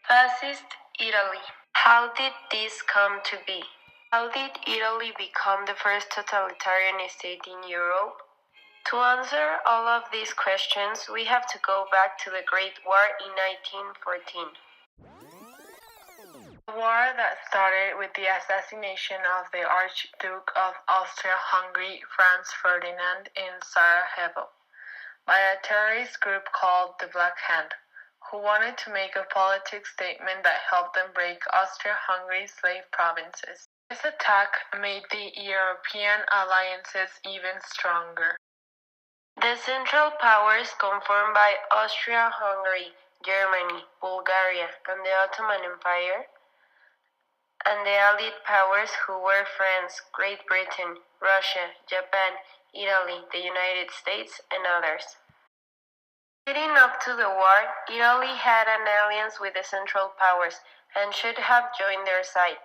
Fascist Italy. How did this come to be? How did Italy become the first totalitarian state in Europe? To answer all of these questions, we have to go back to the Great War in 1914. A war that started with the assassination of the Archduke of Austria-Hungary, Franz Ferdinand, in Sarajevo by a terrorist group called the Black Hand, who wanted to make a political statement that helped them break Austria-Hungary's slave provinces. This attack made the European alliances even stronger. The Central Powers, confirmed by Austria-Hungary, Germany, Bulgaria, and the Ottoman Empire, and the Allied powers who were France, Great Britain, Russia, Japan, Italy, the United States, and others. Leading up to the war, Italy had an alliance with the Central Powers and should have joined their side,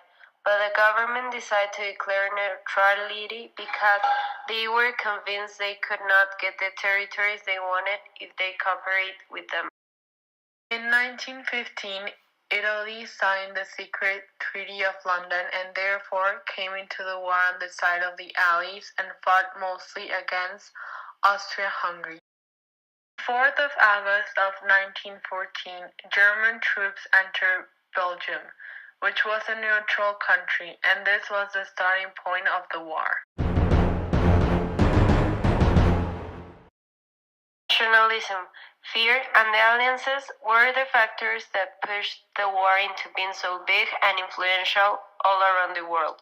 but the government decided to declare neutrality because they were convinced they could not get the territories they wanted if they cooperated with them. In 1915, Italy signed the secret Treaty of London and therefore came into the war on the side of the Allies and fought mostly against Austria-Hungary. 4th of August of 1914, German troops entered Belgium, which was a neutral country, and this was the starting point of the war. Nationalism, fear, and the alliances were the factors that pushed the war into being so big and influential all around the world.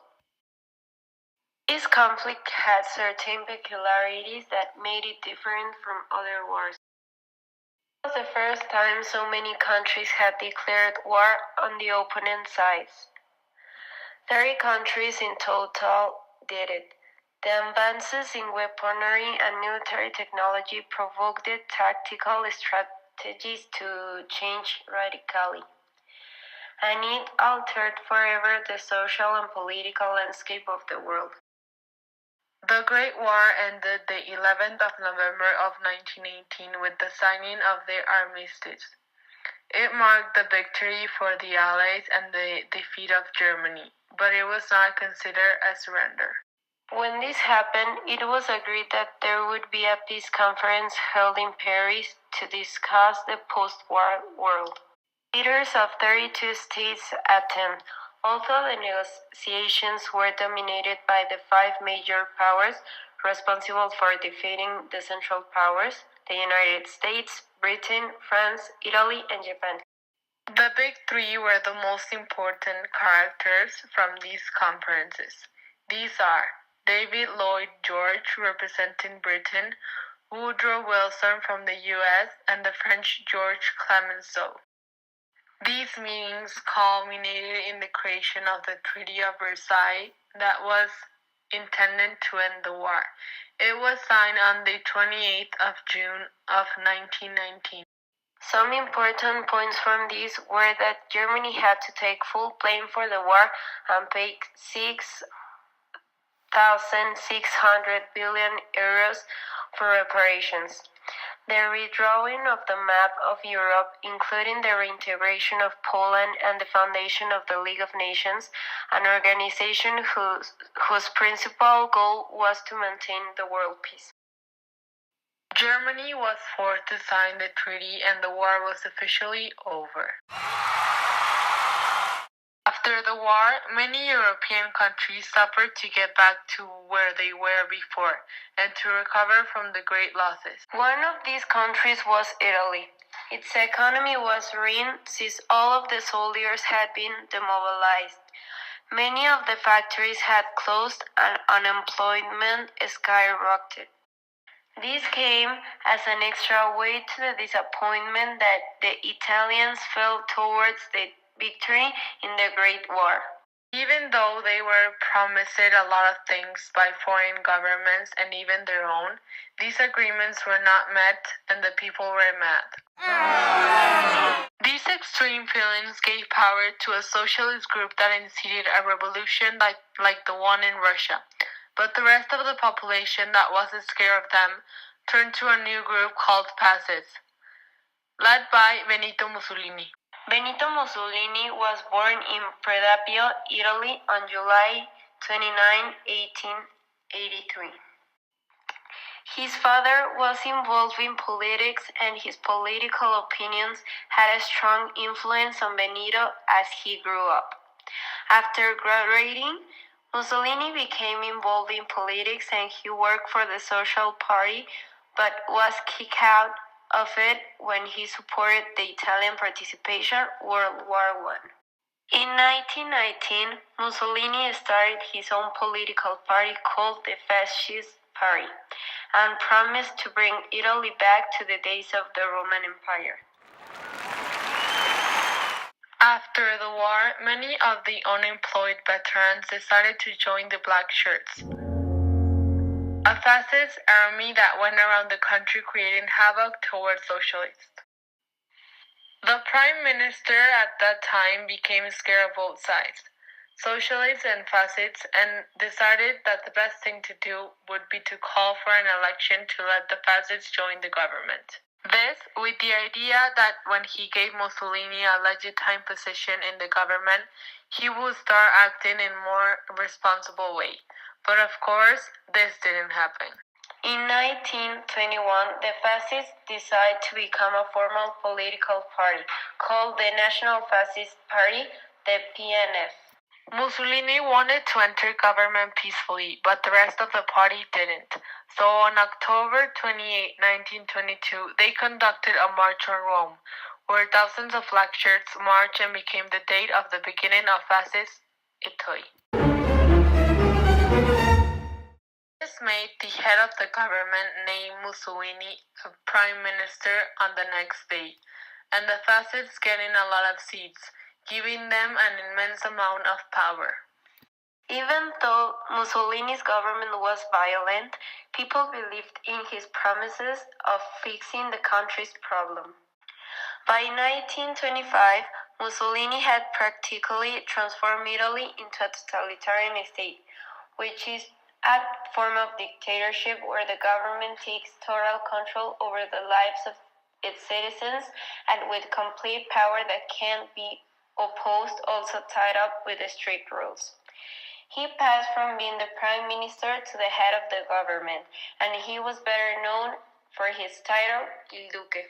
This conflict had certain peculiarities that made it different from other wars. It was the first time so many countries had declared war on the opponent sides. 30 countries in total did it. The advances in weaponry and military technology provoked the tactical strategies to change radically, and it altered forever the social and political landscape of the world. The Great War ended the 11th of November of 1918 with the signing of the armistice. It marked the victory for the Allies and the defeat of Germany, but it was not considered a surrender. When this happened, it was agreed that there would be a peace conference held in Paris to discuss the post-war world. Leaders of 32 states attended. Although the negotiations were dominated by the 5 major powers responsible for defeating the Central Powers, the United States, Britain, France, Italy, and Japan. The big 3 were the most important characters from these conferences. These are David Lloyd George representing Britain, Woodrow Wilson from the US, and the French Georges Clemenceau. These meetings culminated in the creation of the Treaty of Versailles that was intended to end the war. It was signed on the 28th of June of 1919. Some important points from this were that Germany had to take full blame for the war and pay 6,600 billion euros for reparations. The redrawing of the map of Europe, including the reintegration of Poland and the foundation of the League of Nations, an organization whose principal goal was to maintain the world peace. Germany was forced to sign the treaty and the war was officially over. After the war, many European countries suffered to get back to where they were before and to recover from the great losses. One of these countries was Italy. Its economy was ruined since all of the soldiers had been demobilized. Many of the factories had closed and unemployment skyrocketed. This came as an extra weight to the disappointment that the Italians felt towards the victory in the Great War. Even though they were promised a lot of things by foreign governments and even their own, these agreements were not met and the people were mad. These extreme feelings gave power to a socialist group that incited a revolution like the one in Russia. But the rest of the population that wasn't scared of them turned to a new group called fascists, led by Benito Mussolini. Benito Mussolini was born in Predapio, Italy on July 29, 1883. His father was involved in politics, and his political opinions had a strong influence on Benito as he grew up. After graduating, Mussolini became involved in politics and he worked for the Social Party, but was kicked out of it when he supported the Italian participation World War I. In 1919, Mussolini started his own political party called the Fascist Party and promised to bring Italy back to the days of the Roman Empire. After the war, many of the unemployed veterans decided to join the Black Shirts, a fascist army that went around the country creating havoc towards socialists. The prime minister at that time became scared of both sides, socialists and fascists, and decided that the best thing to do would be to call for an election to let the fascists join the government. This with the idea that when he gave Mussolini a legitimate position in the government, he would start acting in a more responsible way. But of course, this didn't happen. In 1921, the fascists decided to become a formal political party called the National Fascist Party, the PNF. Mussolini wanted to enter government peacefully, but the rest of the party didn't. So on October 28, 1922, they conducted a march on Rome, where thousands of black shirts marched and became the date of the beginning of fascist Italy. This made the head of the government named Mussolini a prime minister on the next day, and the fascists getting a lot of seats, giving them an immense amount of power. Even though Mussolini's government was violent, people believed in his promises of fixing the country's problem. By 1925, Mussolini had practically transformed Italy into a totalitarian state, which is a form of dictatorship where the government takes total control over the lives of its citizens and with complete power that can't be opposed, also tied up with strict rules. He passed from being the prime minister to the head of the government, and he was better known for his title, Il Duque.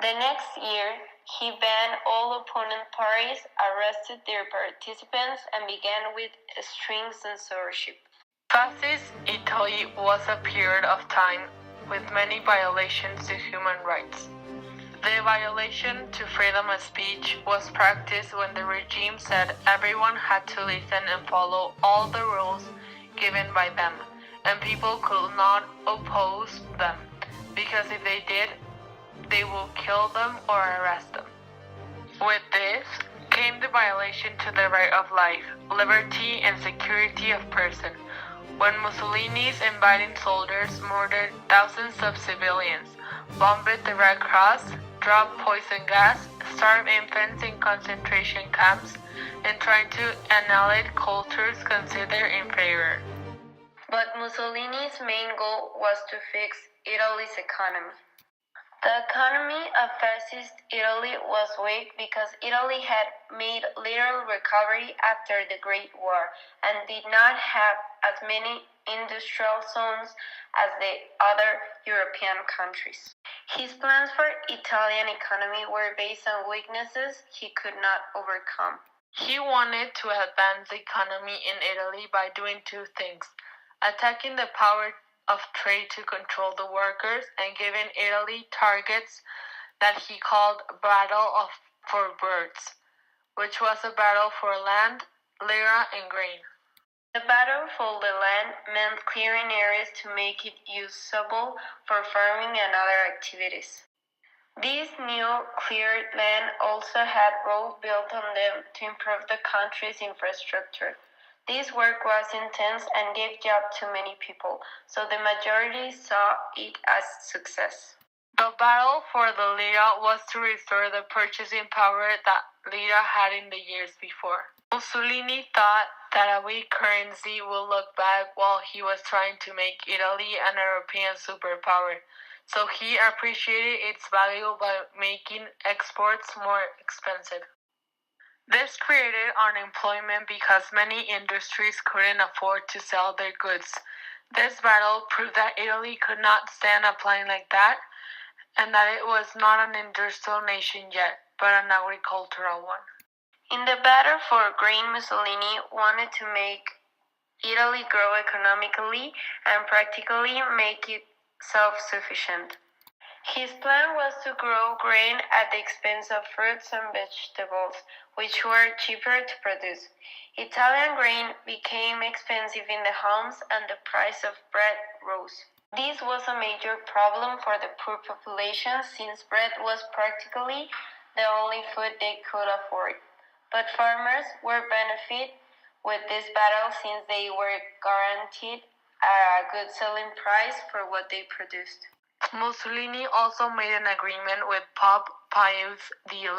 The next year, he banned all opponent parties, arrested their participants, and began with strict censorship. Fascist Italy was a period of time with many violations to human rights. The violation to freedom of speech was practiced when the regime said everyone had to listen and follow all the rules given by them, and people could not oppose them, because if they did, they will kill them or arrest them. With this came the violation to the right of life, liberty, and security of person, when Mussolini's invading soldiers murdered thousands of civilians, bombed the Red Cross, dropped poison gas, starved infants in concentration camps, and tried to annihilate cultures considered inferior. But Mussolini's main goal was to fix Italy's economy. The economy of fascist Italy was weak because Italy had made little recovery after the Great War and did not have as many industrial zones as the other European countries. His plans for Italian economy were based on weaknesses he could not overcome. He wanted to advance the economy in Italy by doing two things: attacking the power of trade to control the workers, and giving Italy targets that he called Battle for Birds, which was a battle for land, lira, and grain. The battle for the land meant clearing areas to make it usable for farming and other activities. These new cleared land also had roads built on them to improve the country's infrastructure. This work was intense and gave jobs to many people, so the majority saw it as success. The battle for the lira was to restore the purchasing power that lira had in the years before. Mussolini thought that a weak currency would look bad while he was trying to make Italy an European superpower, so he appreciated its value by making exports more expensive. This created unemployment because many industries couldn't afford to sell their goods. This battle proved that Italy could not stand a plan like that, and that it was not an industrial nation yet, but an agricultural one. In the battle for grain, Mussolini wanted to make Italy grow economically and practically make it self-sufficient. His plan was to grow grain at the expense of fruits and vegetables, which were cheaper to produce. Italian grain became expensive in the homes and the price of bread rose. This was a major problem for the poor population since bread was practically the only food they could afford. But farmers were benefited with this battle since they were guaranteed a good selling price for what they produced. Mussolini also made an agreement with Pope Pius XI.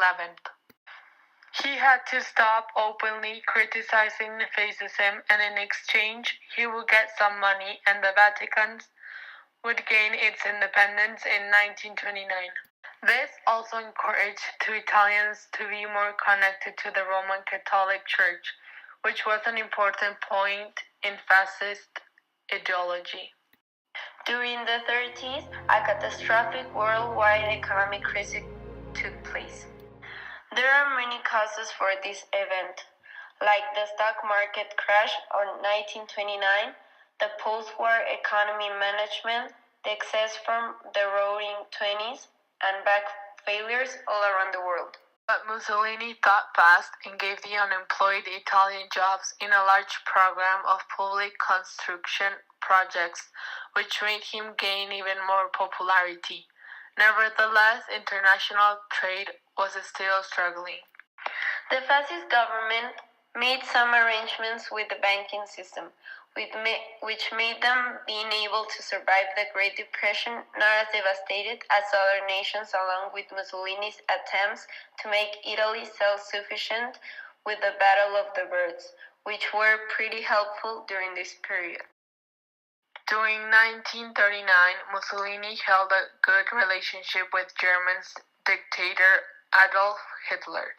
He had to stop openly criticizing fascism, and in exchange, he would get some money, and the Vatican would gain its independence in 1929. This also encouraged two Italians to be more connected to the Roman Catholic Church, which was an important point in fascist ideology. During the 30s, a catastrophic worldwide economic crisis took place. There are many causes for this event, like the stock market crash of 1929, the post-war economy management, the excess from the roaring 20s, and back failures all around the world. But Mussolini thought fast and gave the unemployed Italian jobs in a large program of public construction projects, which made him gain even more popularity. Nevertheless, international trade was still struggling. The fascist government made some arrangements with the banking system, which made them being able to survive the Great Depression not as devastated as other nations, along with Mussolini's attempts to make Italy self-sufficient with the Battle of the Birds, which were pretty helpful during this period. During 1939, Mussolini held a good relationship with German dictator Adolf Hitler,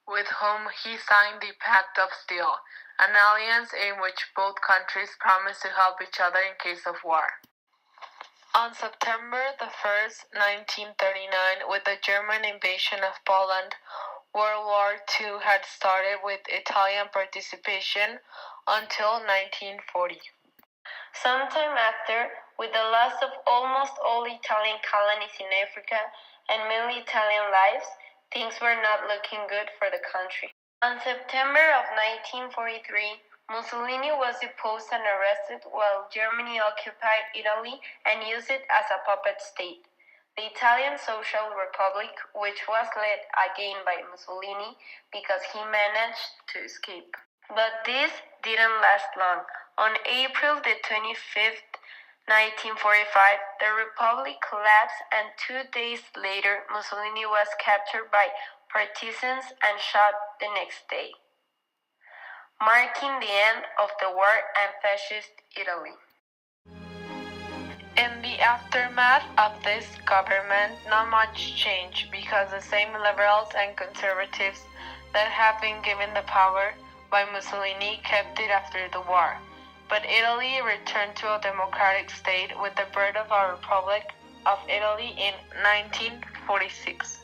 with whom he signed the Pact of Steel, an alliance in which both countries promised to help each other in case of war. On September the 1st, 1939, with the German invasion of Poland, World War II had started with Italian participation until 1940. Sometime after, with the loss of almost all Italian colonies in Africa and many Italian lives, things were not looking good for the country. On September of 1943, Mussolini was deposed and arrested while Germany occupied Italy and used it as a puppet state. The Italian Social Republic, which was led again by Mussolini because he managed to escape. But this didn't last long. On April the 25th, 1945, the Republic collapsed, and 2 days later, Mussolini was captured by partisans and shot the next day, marking the end of the war and fascist Italy. In the aftermath of this government, not much changed because the same liberals and conservatives that had been given the power by Mussolini kept it after the war. But Italy returned to a democratic state with the birth of a Republic of Italy in 1946.